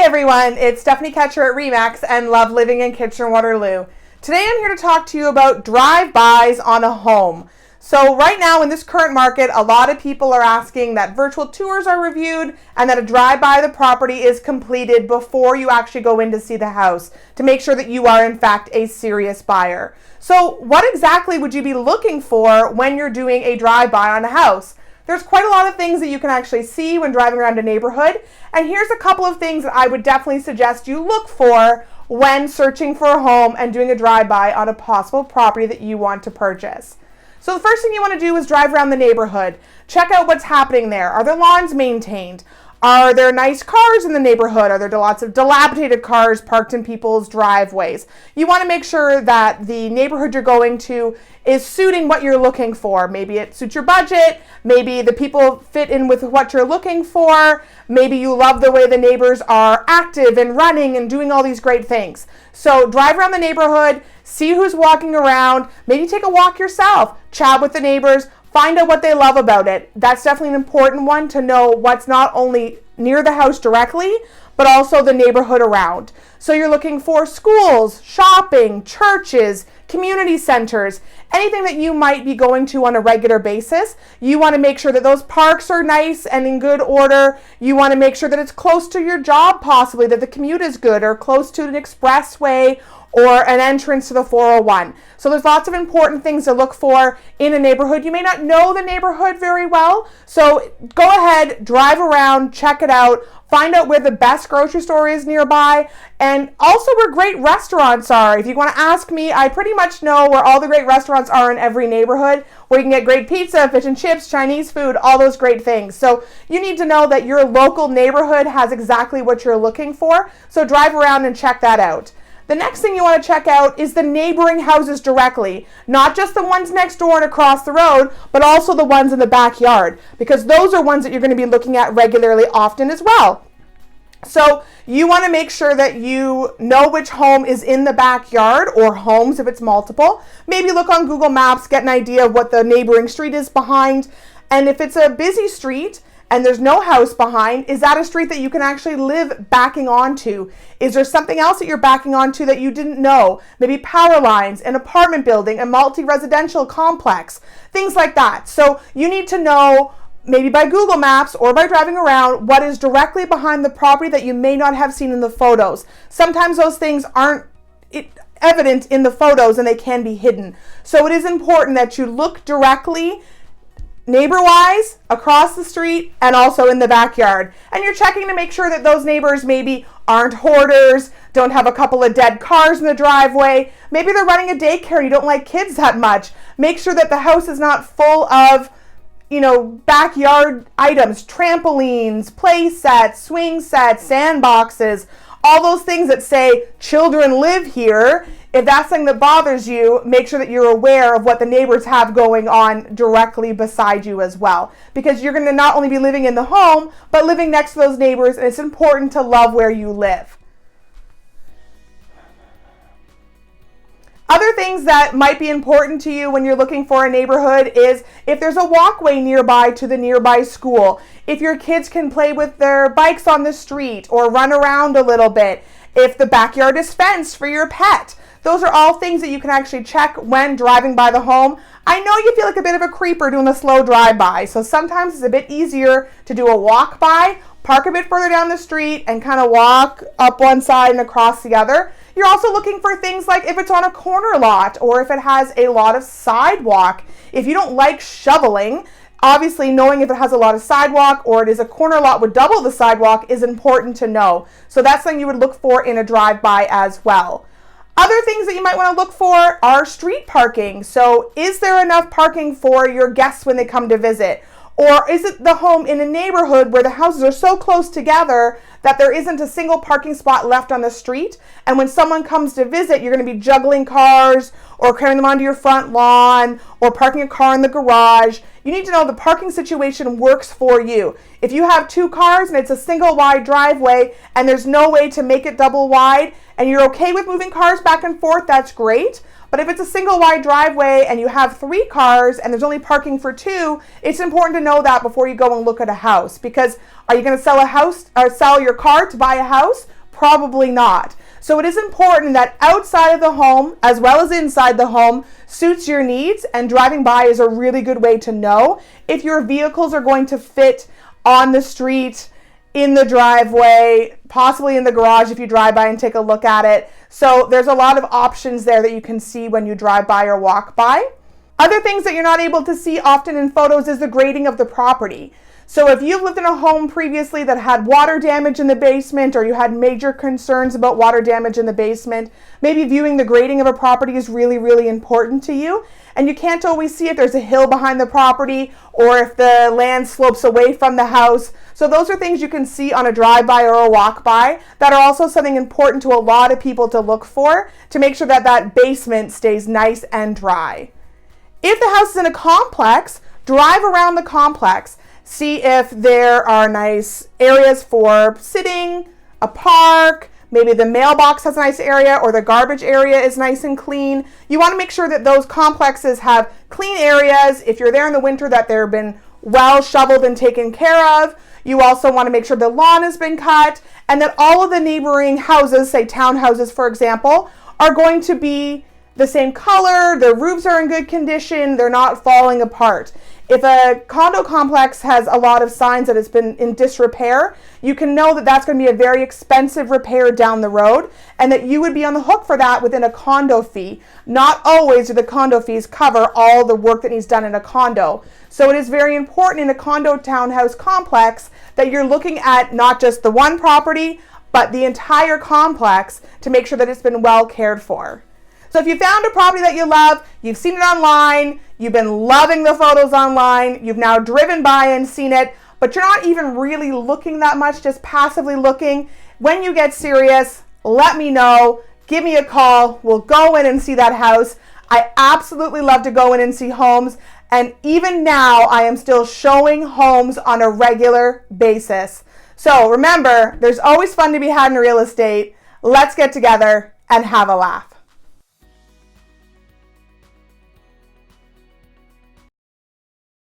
everyone, it's Stephanie Ketcher at Remax and love living in Kitchener-Waterloo. Today I'm here to talk to you about drive-bys on a home. So right now in this current market, a lot of people are asking that virtual tours are reviewed and that a drive-by of the property is completed before you actually go in to see the house to make sure that you are in fact a serious buyer. So what exactly would you be looking for when you're doing a drive-by on a house? There's quite a lot of things that you can actually see when driving around a neighborhood, and here's a couple of things that I would definitely suggest you look for when searching for a home and doing a drive-by on a possible property that you want to purchase. So the first thing you want to do is drive around the neighborhood. Check out what's happening there. Are the lawns maintained? Are there nice cars in the neighborhood? Are there lots of dilapidated cars parked in people's driveways? You want to make sure that the neighborhood you're going to is suiting what you're looking for. Maybe it suits your budget. Maybe the people fit in with what you're looking for. Maybe you love the way the neighbors are active and running and doing all these great things. So drive around the neighborhood, see who's walking around, maybe take a walk yourself, chat with the neighbors, find out what they love about it. That's definitely an important one to know what's not only near the house directly, but also the neighborhood around. So you're looking for schools, shopping, churches, community centers, anything that you might be going to on a regular basis. You want to make sure that those parks are nice and in good order. You want to make sure that it's close to your job, possibly, that the commute is good, or close to an expressway or an entrance to the 401. So there's lots of important things to look for in a neighborhood. You may not know the neighborhood very well, so go ahead, drive around, check it out, find out where the best grocery store is nearby, and also where great restaurants are. If you want to ask me, I pretty much know where all the great restaurants are in every neighborhood, where you can get great pizza, fish and chips, Chinese food, all those great things. So you need to know that your local neighborhood has exactly what you're looking for, so drive around and check that out. The next thing you want to check out is the neighboring houses directly, not just the ones next door and across the road, but also the ones in the backyard, because those are ones that you're going to be looking at regularly often as well. So you want to make sure that you know which home is in the backyard, or homes if it's multiple. Maybe look on Google Maps, get an idea of what the neighboring street is behind. And if it's a busy street and there's no house behind, is that a street that you can actually live backing onto? Is there something else that you're backing onto that you didn't know? Maybe power lines, an apartment building, a multi-residential complex, things like that. So you need to know, maybe by Google Maps or by driving around, what is directly behind the property that you may not have seen in the photos. Sometimes those things aren't evident in the photos and they can be hidden. So it is important that you look directly, neighbor-wise, across the street, and also in the backyard. And you're checking to make sure that those neighbors maybe aren't hoarders, don't have a couple of dead cars in the driveway. Maybe they're running a daycare and you don't like kids that much. Make sure that the house is not full of backyard items, trampolines, play sets, swing sets, sandboxes, all those things that say children live here. If that's something that bothers you, make sure that you're aware of what the neighbors have going on directly beside you as well. Because you're going to not only be living in the home, but living next to those neighbors, and it's important to love where you live. Other things that might be important to you when you're looking for a neighborhood is if there's a walkway nearby to the nearby school, if your kids can play with their bikes on the street or run around a little bit, if the backyard is fenced for your pet. Those are all things that you can actually check when driving by the home. I know you feel like a bit of a creeper doing a slow drive-by, so sometimes it's a bit easier to do a walk-by, park a bit further down the street, and kind of walk up one side and across the other. You're also looking for things like if it's on a corner lot or if it has a lot of sidewalk. If you don't like shoveling, obviously knowing if it has a lot of sidewalk or it is a corner lot with double the sidewalk is important to know. So that's something you would look for in a drive-by as well. Other things that you might want to look for are street parking. So is there enough parking for your guests when they come to visit? Or is it the home in a neighborhood where the houses are so close together that there isn't a single parking spot left on the street? And when someone comes to visit, you're going to be juggling cars or carrying them onto your front lawn or parking a car in the garage. You need to know the parking situation works for you. If you have two cars and it's a single wide driveway and there's no way to make it double wide and you're okay with moving cars back and forth, that's great. But if it's a single wide driveway and you have 3 cars and there's only parking for 2, it's important to know that before you go and look at a house. Because are you going to sell a house or sell your car to buy a house? Probably not. So it is important that outside of the home, as well as inside the home, suits your needs, and driving by is a really good way to know if your vehicles are going to fit on the street, in the driveway, possibly in the garage if you drive by and take a look at it. So there's a lot of options there that you can see when you drive by or walk by. Other things that you're not able to see often in photos is the grading of the property. So if you've lived in a home previously that had water damage in the basement, or you had major concerns about water damage in the basement, maybe viewing the grading of a property is really, really important to you. And you can't always see if there's a hill behind the property or if the land slopes away from the house. So those are things you can see on a drive-by or a walk-by that are also something important to a lot of people to look for to make sure that that basement stays nice and dry. If the house is in a complex, drive around the complex. See if there are nice areas for sitting, a park, maybe the mailbox has a nice area or the garbage area is nice and clean. You want to make sure that those complexes have clean areas. If you're there in the winter, that they've been well shoveled and taken care of. You also want to make sure the lawn has been cut and that all of the neighboring houses, say townhouses for example, are going to be the same color, the roofs are in good condition, they're not falling apart. If a condo complex has a lot of signs that it's been in disrepair, you can know that that's going to be a very expensive repair down the road and that you would be on the hook for that within a condo fee. Not always do the condo fees cover all the work that needs done in a condo. So it is very important in a condo townhouse complex that you're looking at not just the one property, but the entire complex to make sure that it's been well cared for. So if you found a property that you love, you've seen it online, you've been loving the photos online, you've now driven by and seen it, but you're not even really looking that much, just passively looking. When you get serious, let me know, give me a call, we'll go in and see that house. I absolutely love to go in and see homes, and even now I am still showing homes on a regular basis. So remember, there's always fun to be had in real estate. Let's get together and have a laugh.